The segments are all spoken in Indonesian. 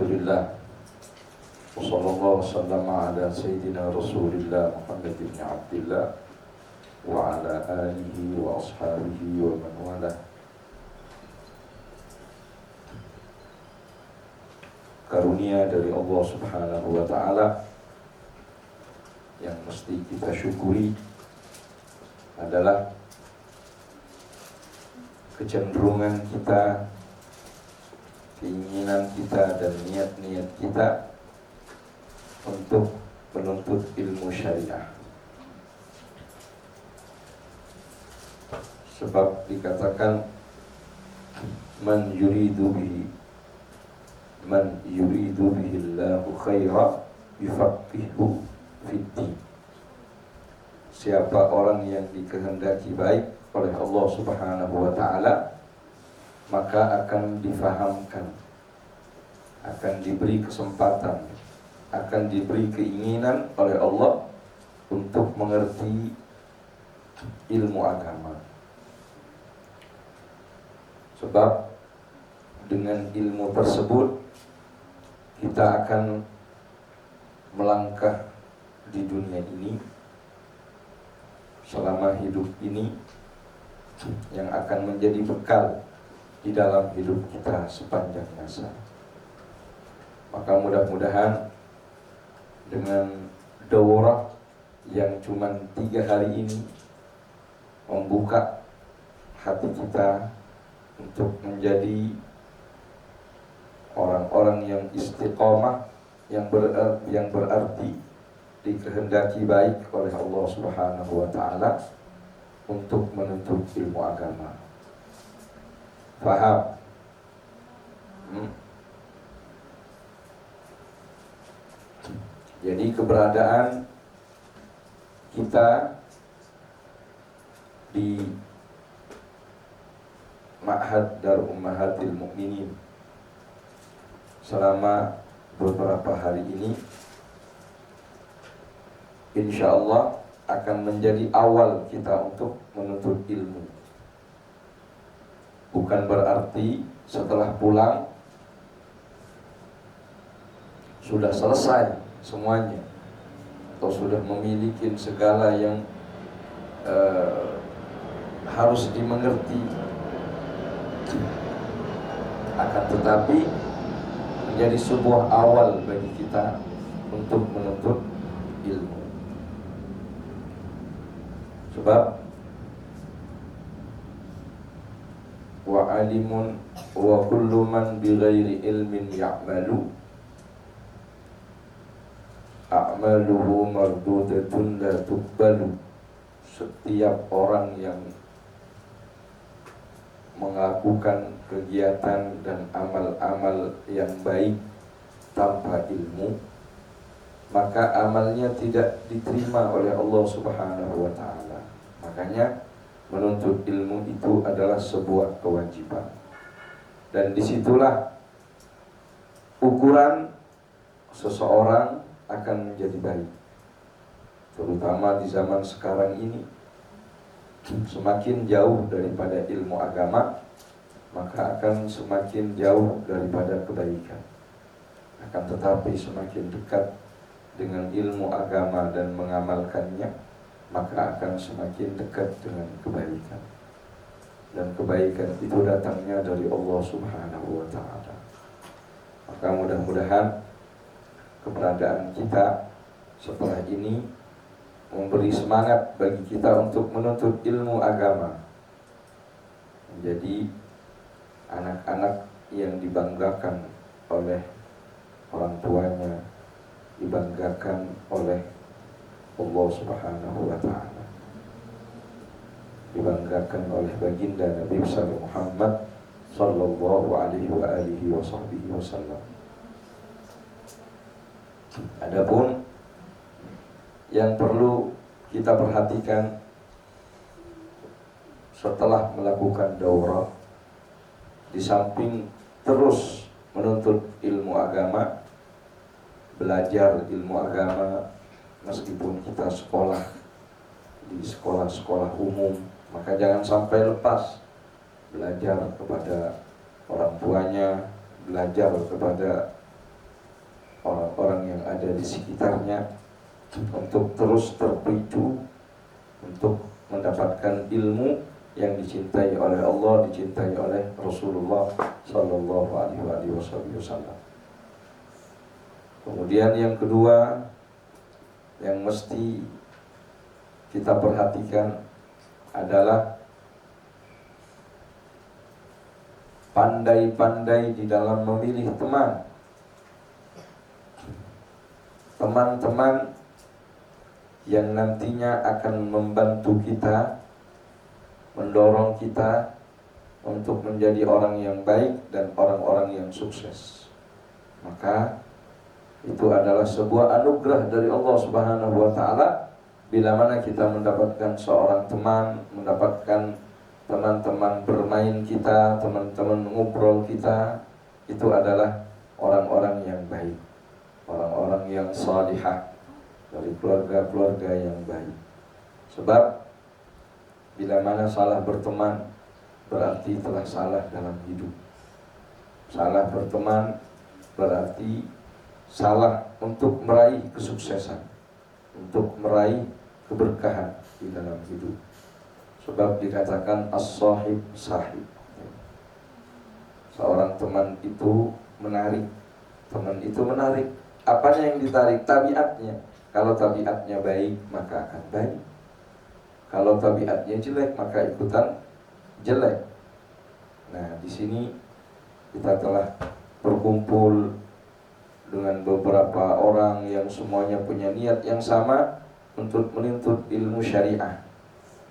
Alhamdulillah. Wassallallahu wasallama ala sayyidina Rasulillah Muhammad bin Abdillah wa ala alihi wa ashabihi wa man walah. Karunia dari Allah Subhanahu wa ta'ala yang mesti kita syukuri adalah kecenderungan kita, keinginan kita dan niat-niat kita untuk menuntut ilmu syariah. Sebab dikatakan man yuridu bihillahu khaira yufaqihu fiddin. Siapa orang yang dikehendaki baik oleh Allah Subhanahu wa ta'ala, maka akan difahamkan, akan diberi kesempatan, akan diberi keinginan oleh Allah untuk mengerti ilmu agama. Sebab dengan ilmu tersebut kita akan melangkah di dunia ini selama hidup ini, yang akan menjadi bekal di dalam hidup kita sepanjang masa. Maka mudah-mudahan dengan daurah yang cuma 3 hari ini membuka hati kita untuk menjadi orang-orang yang istiqomah, yang berarti dikehendaki baik oleh Allah Subhanahu wa ta'ala untuk menuntut ilmu agama. Faham? Jadi keberadaan kita di Ma'had Darul Ummahatil Mukminin selama beberapa hari ini, insyaallah akan menjadi awal kita untuk menuntut ilmu. Bukan berarti setelah pulang sudah selesai semuanya, atau sudah memiliki segala yang harus dimengerti. Akan tetapi menjadi sebuah awal bagi kita untuk menuntut ilmu. Sebab wa alimun wa kullu man bighairi ilmin ya'malu a'maluhu mardudatun la tuqbalu. Setiap orang yang melakukan kegiatan dan amal-amal yang baik tanpa ilmu, maka amalnya tidak diterima oleh Allah Subhanahu wa ta'ala. Makanya menuntut ilmu itu adalah sebuah kewajiban. Dan disitulah ukuran seseorang akan menjadi baik. Terutama di zaman sekarang ini, semakin jauh daripada ilmu agama, maka akan semakin jauh daripada kebaikan. Akan tetapi semakin dekat dengan ilmu agama dan mengamalkannya, maka akan semakin dekat dengan kebaikan. Dan kebaikan itu datangnya dari Allah Subhanahu wa ta'ala. Maka mudah-mudahan keberadaan kita setelah ini memberi semangat bagi kita untuk menuntut ilmu agama, menjadi anak-anak yang dibanggakan oleh orang tuanya, dibanggakan oleh Allah Subhanahu wa ta'ala, dibanggakan oleh baginda Nabi Muhammad sallallahu alaihi wa alihi wa sahbihi wasallam. Adapun yang perlu kita perhatikan setelah melakukan daurah, di samping terus menuntut ilmu agama, belajar ilmu agama, meskipun kita sekolah di sekolah-sekolah umum, maka jangan sampai lepas belajar kepada orang tuanya, belajar kepada orang-orang yang ada di sekitarnya untuk terus terpicu untuk mendapatkan ilmu yang dicintai oleh Allah, dicintai oleh Rasulullah Sallallahu Alaihi Wasallam. Kemudian yang kedua yang mesti kita perhatikan adalah pandai-pandai di dalam memilih teman. Teman-teman yang nantinya akan membantu kita, mendorong kita untuk menjadi orang yang baik dan orang-orang yang sukses. Maka itu adalah sebuah anugerah dari Allah Subhanahu wa taala bila mana kita mendapatkan seorang teman, mendapatkan teman-teman bermain kita, teman-teman ngobrol kita, itu adalah orang-orang yang baik, orang-orang yang salihah, dari keluarga-keluarga yang baik. Sebab bila mana salah berteman berarti telah salah dalam hidup. Salah berteman berarti salah untuk meraih kesuksesan, untuk meraih keberkahan di dalam hidup. Sebab dikatakan as-sahib sahib. Seorang teman itu menarik. Teman itu menarik. Apanya yang ditarik? Tabiatnya. Kalau tabiatnya baik, maka akan baik. Kalau tabiatnya jelek, maka ikutan jelek. Nah, di sini kita telah berkumpul dengan beberapa orang yang semuanya punya niat yang sama untuk menuntut ilmu syariah,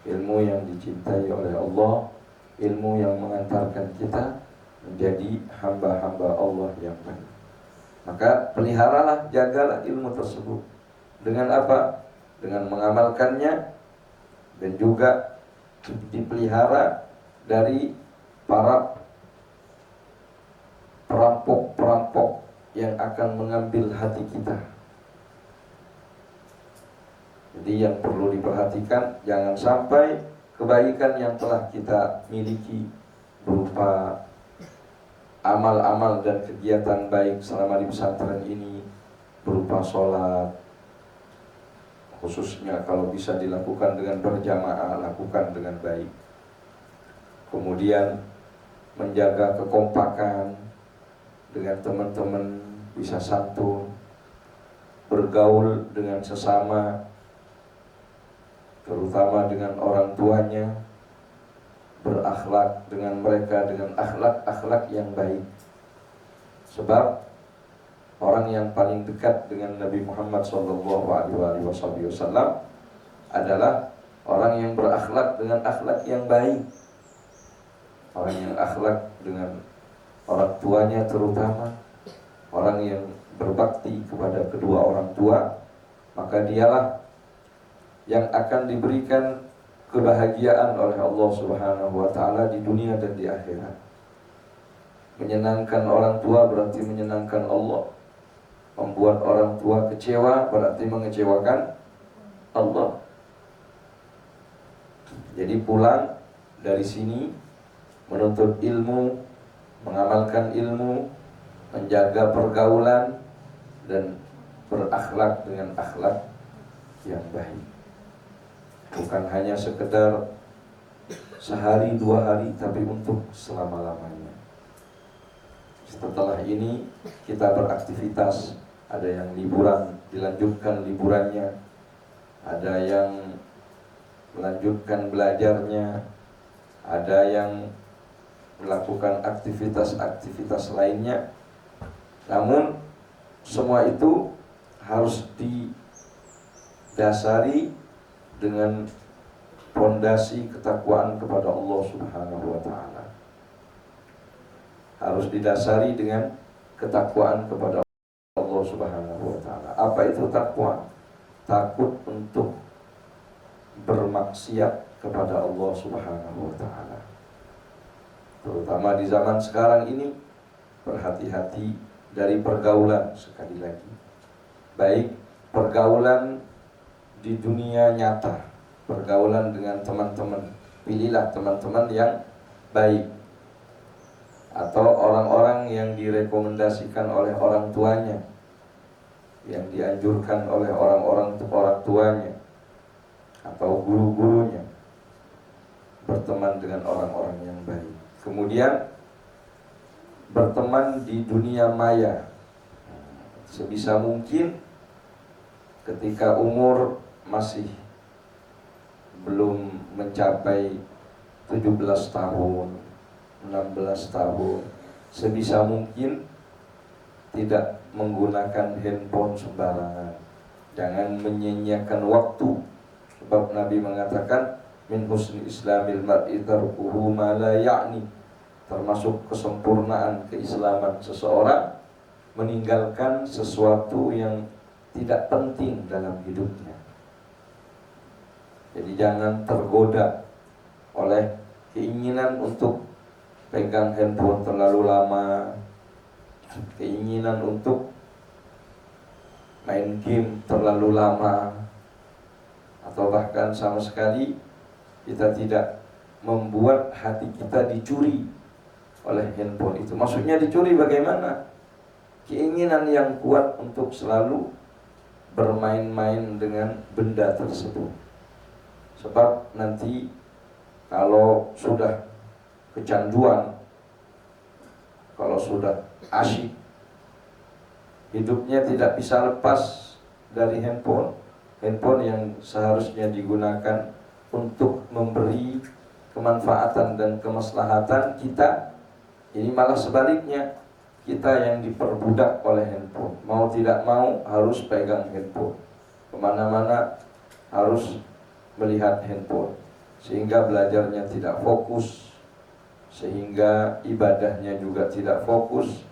ilmu yang dicintai oleh Allah, ilmu yang mengantarkan kita menjadi hamba-hamba Allah yang baik. Maka peliharalah, jagalah ilmu tersebut. Dengan apa? Dengan mengamalkannya, dan juga dipelihara dari para perampok-perampok yang akan mengambil hati kita. Jadi yang perlu diperhatikan, jangan sampai kebaikan yang telah kita miliki berupa amal-amal dan kegiatan baik selama di pesantren ini, berupa sholat, khususnya kalau bisa dilakukan dengan berjamaah, lakukan dengan baik. Kemudian menjaga kekompakan dengan teman-teman, bisa santun, bergaul dengan sesama, terutama dengan orang tuanya, berakhlak dengan mereka dengan akhlak-akhlak yang baik. Sebab orang yang paling dekat dengan Nabi Muhammad SAW adalah orang yang berakhlak dengan akhlak yang baik. Orang yang akhlak dengan orang tuanya, terutama orang yang berbakti kepada kedua orang tua, maka dialah yang akan diberikan kebahagiaan oleh Allah Subhanahu wa taala di dunia dan di akhirat. Menyenangkan orang tua berarti menyenangkan Allah. Membuat orang tua kecewa berarti mengecewakan Allah. Jadi pulang dari sini menuntut ilmu, mengamalkan ilmu, menjaga pergaulan, dan berakhlak dengan akhlak yang baik. Bukan hanya sekedar sehari dua hari, tapi untuk selama-lamanya. Setelah ini kita beraktivitas, ada yang liburan, dilanjutkan liburannya, ada yang melanjutkan belajarnya, ada yang melakukan aktivitas-aktivitas lainnya. Namun semua itu harus didasari dengan fondasi ketakwaan kepada Allah Subhanahu wa taala. Harus didasari dengan ketakwaan kepada Allah Subhanahu wa taala. Apa itu takwa? Takut untuk bermaksiat kepada Allah Subhanahu wa taala. Terutama di zaman sekarang ini, berhati-hati dari pergaulan sekali lagi. Baik pergaulan di dunia nyata, pergaulan dengan teman-teman. Pilihlah teman-teman yang baik, atau orang-orang yang direkomendasikan oleh orang tuanya, yang dianjurkan oleh orang tuanya atau guru-gurunya, berteman dengan orang-orang yang baik. Kemudian berteman di dunia maya, sebisa mungkin ketika umur masih belum mencapai 17 tahun, 16 tahun, sebisa mungkin tidak menggunakan handphone sembarangan. Jangan menyia-nyiakan waktu. Sebab Nabi mengatakan min husni islamil mar'i tarkuhu ma la ya'ni. Termasuk kesempurnaan keislaman seseorang meninggalkan sesuatu yang tidak penting dalam hidupnya. Jadi jangan tergoda oleh keinginan untuk pegang handphone terlalu lama, keinginan untuk main game terlalu lama, atau bahkan sama sekali kita tidak membuat hati kita dicuri oleh handphone itu. Maksudnya dicuri bagaimana? Keinginan yang kuat untuk selalu bermain-main dengan benda tersebut. Sebab nanti kalau sudah kecanduan, kalau sudah asyik, hidupnya tidak bisa lepas dari handphone. Handphone yang seharusnya digunakan untuk memberi kemanfaatan dan kemaslahatan kita, ini malah sebaliknya, kita yang diperbudak oleh handphone. Mau tidak mau harus pegang handphone, kemana-mana harus melihat handphone, sehingga belajarnya tidak fokus, sehingga ibadahnya juga tidak fokus.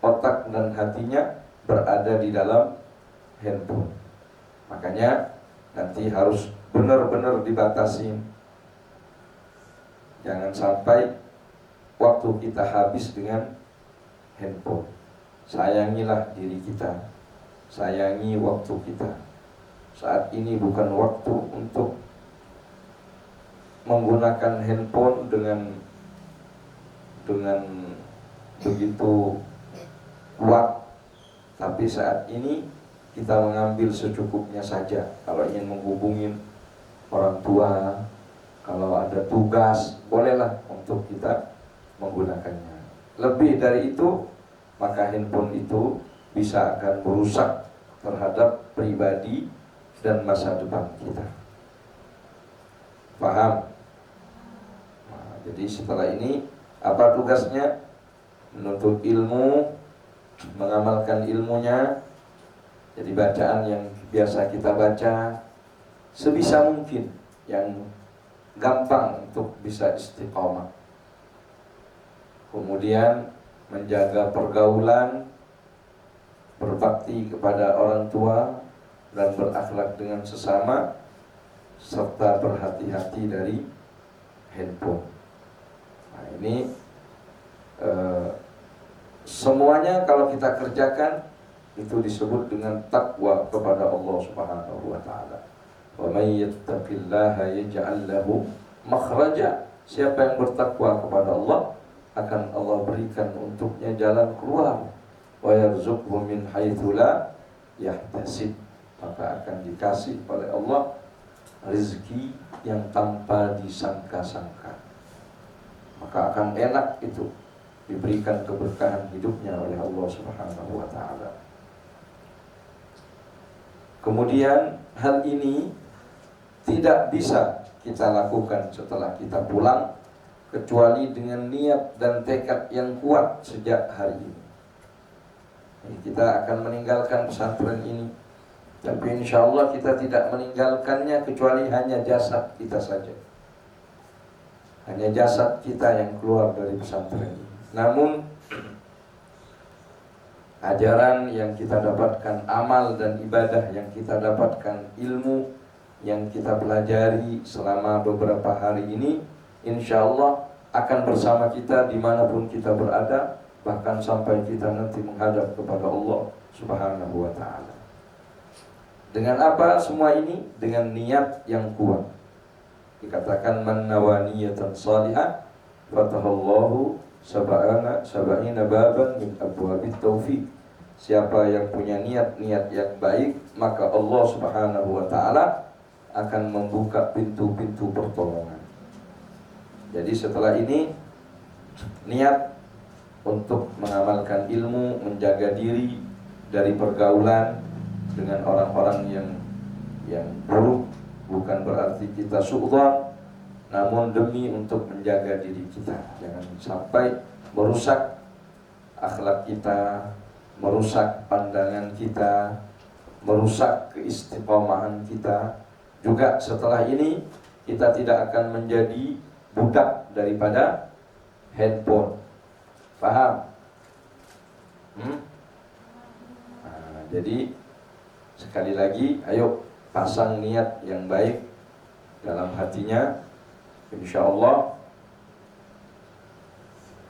Otak dan hatinya berada di dalam handphone. Makanya nanti harus benar-benar dibatasi. Jangan sampai waktu kita habis dengan handphone. Sayangilah diri kita, sayangi waktu kita. Saat ini bukan waktu untuk menggunakan handphone dengan begitu kuat. Tapi saat ini kita mengambil secukupnya saja. Kalau ingin menghubungi orang tua, kalau ada tugas, bolehlah untuk kita menggunakannya. Lebih dari itu, maka handphone itu bisa akan merusak terhadap pribadi dan masa depan kita. Paham? Nah, jadi setelah ini apa tugasnya? Menuntut ilmu, mengamalkan ilmunya. Jadi bacaan yang biasa kita baca sebisa mungkin yang gampang untuk bisa istiqomah. Kemudian menjaga pergaulan, berbakti kepada orang tua dan berakhlak dengan sesama, serta berhati-hati dari handphone. Nah, ini semuanya kalau kita kerjakan itu disebut dengan takwa kepada Allah Subhanahu wa taala. Wa may yattaqillaha yaj'al lahu makhraja. Siapa yang bertakwa kepada Allah, akan Allah berikan untuknya jalan keluar. Wa yarzuqhu min haitsu la yahtasib. Maka akan dikasih oleh Allah rezeki yang tanpa disangka-sangka. Maka akan enak itu, diberikan keberkahan hidupnya oleh Allah Subhanahu wa taala. Kemudian hal ini tidak bisa kita lakukan setelah kita pulang, kecuali dengan niat dan tekad yang kuat sejak hari ini. Kita akan meninggalkan pesantren ini, tapi insya Allah kita tidak meninggalkannya kecuali hanya jasad kita saja. Hanya jasad kita yang keluar dari pesantren ini. Namun ajaran yang kita dapatkan, amal dan ibadah yang kita dapatkan, ilmu yang kita pelajari selama beberapa hari ini, insya Allah akan bersama kita dimanapun kita berada, bahkan sampai kita nanti menghadap kepada Allah Subhanahu wa ta'ala. Dengan apa semua ini? Dengan niat yang kuat. Dikatakan man nawaniyatan salihah fatahallahu sab'ina baban min abwabit taufiq. siapa yang punya niat-niat yang baik, maka Allah Subhanahu wa taala akan membuka pintu-pintu pertolongan. Jadi setelah ini niat untuk mengamalkan ilmu, menjaga diri dari pergaulan dengan orang-orang yang buruk, bukan berarti kita suudzon, namun demi untuk menjaga diri kita, jangan sampai merusak akhlak kita, merusak pandangan kita, merusak keistiqomahan kita. Juga setelah ini kita tidak akan menjadi budak daripada handphone. Paham? Nah, jadi sekali lagi, ayo pasang niat yang baik dalam hatinya. Insya Allah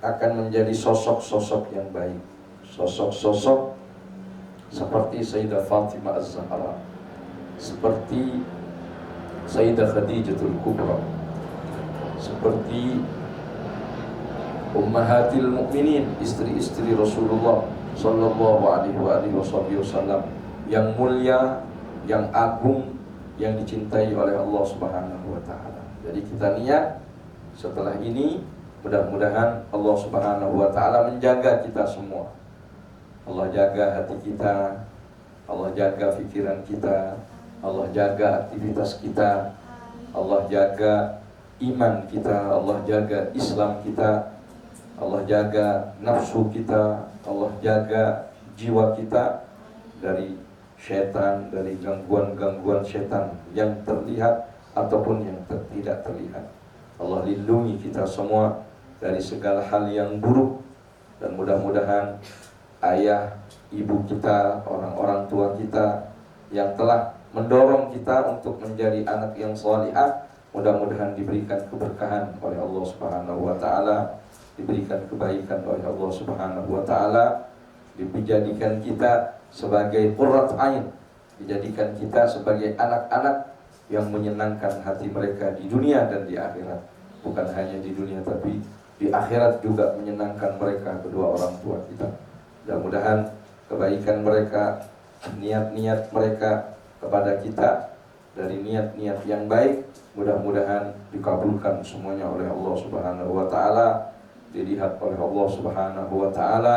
akan menjadi sosok-sosok yang baik, sosok-sosok seperti Sayyidah Fatimah Az-Zahra, seperti Sayyidah Khadijatul Kubra, seperti Ummahatil Mukminin, istri-istri Rasulullah Sallallahu Alaihi Wasallam, yang mulia, yang agung, yang dicintai oleh Allah Subhanahu Wa Taala. Jadi kita niat setelah ini, mudah-mudahan Allah Subhanahu Wa Taala menjaga kita semua. Allah jaga hati kita, Allah jaga pikiran kita, Allah jaga aktivitas kita, Allah jaga iman kita, Allah jaga Islam kita, Allah jaga nafsu kita, Allah jaga jiwa kita dari syaitan, dari gangguan-gangguan syaitan yang terlihat ataupun yang tidak terlihat. Allah lindungi kita semua dari segala hal yang buruk, dan mudah-mudahan ayah, ibu kita, orang-orang tua kita yang telah mendorong kita untuk menjadi anak yang salihah, mudah-mudahan diberikan keberkahan oleh Allah Subhanahu wa taala, diberikan kebaikan oleh Allah Subhanahu wa taala, dijadikan kita sebagai qurrat ain, dijadikan kita sebagai anak-anak yang menyenangkan hati mereka di dunia dan di akhirat. Bukan hanya di dunia, tapi di akhirat juga menyenangkan mereka, kedua orang tua kita. Mudah-mudahan kebaikan mereka, niat-niat mereka kepada kita dari niat-niat yang baik, mudah-mudahan dikabulkan semuanya oleh Allah Subhanahu wa taala, dilihat oleh Allah Subhanahu wa taala,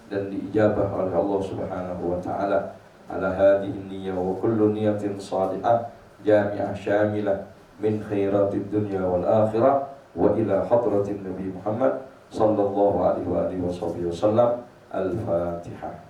dan diijabah oleh Allah Subhanahu wa taala. Ala hadhihi niyyah wa kullu niyatin salihah jami'ah syamilah min khairatid dunya wal akhirah wa ila hadratin Nabi Muhammad sallallahu alaihi wa alihi wasallam. Al-Fatihah.